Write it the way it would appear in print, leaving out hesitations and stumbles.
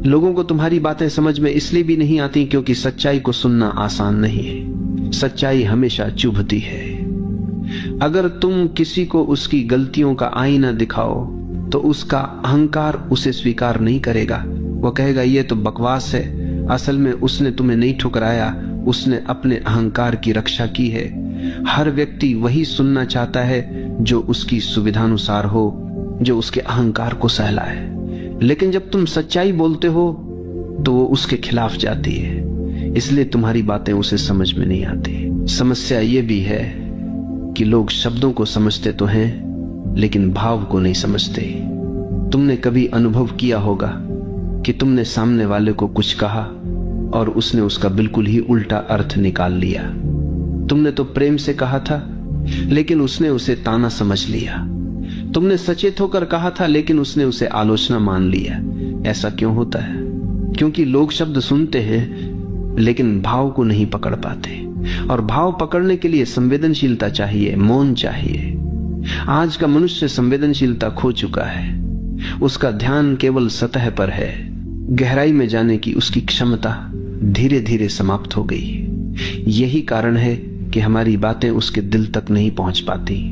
लोगों को तुम्हारी बातें समझ में इसलिए भी नहीं आती क्योंकि सच्चाई को सुनना आसान नहीं है। सच्चाई हमेशा चुभती है। अगर तुम किसी को उसकी गलतियों का आईना दिखाओ तो उसका अहंकार उसे स्वीकार नहीं करेगा। वो कहेगा ये तो बकवास है, असल में उसने तुम्हें नहीं ठुकराया, उसने अपने अहंकार की रक्षा की है। हर व्यक्ति वही सुनना चाहता है जो उसकी सुविधानुसार हो, जो उसके अहंकार को सहलाए। लेकिन जब तुम सच्चाई बोलते हो तो वो उसके खिलाफ जाती है, इसलिए तुम्हारी बातें उसे समझ में नहीं आती। समस्या ये भी है कि लोग शब्दों को समझते तो हैं लेकिन भाव को नहीं समझते। तुमने कभी अनुभव किया होगा कि तुमने सामने वाले को कुछ कहा और उसने उसका बिल्कुल ही उल्टा अर्थ निकाल लिया। तुमने तो प्रेम से कहा था लेकिन उसने उसे ताना समझ लिया। तुमने सचेत होकर कहा था लेकिन उसने उसे आलोचना मान लिया। ऐसा क्यों होता है? क्योंकि लोग शब्द सुनते हैं लेकिन भाव को नहीं पकड़ पाते, और भाव पकड़ने के लिए संवेदनशीलता चाहिए, मौन चाहिए। आज का मनुष्य संवेदनशीलता खो चुका है। उसका ध्यान केवल सतह पर है। गहराई में जाने की उसकी क्षमता धीरे धीरे समाप्त हो गई। यही कारण है कि हमारी बातें उसके दिल तक नहीं पहुंच पाती।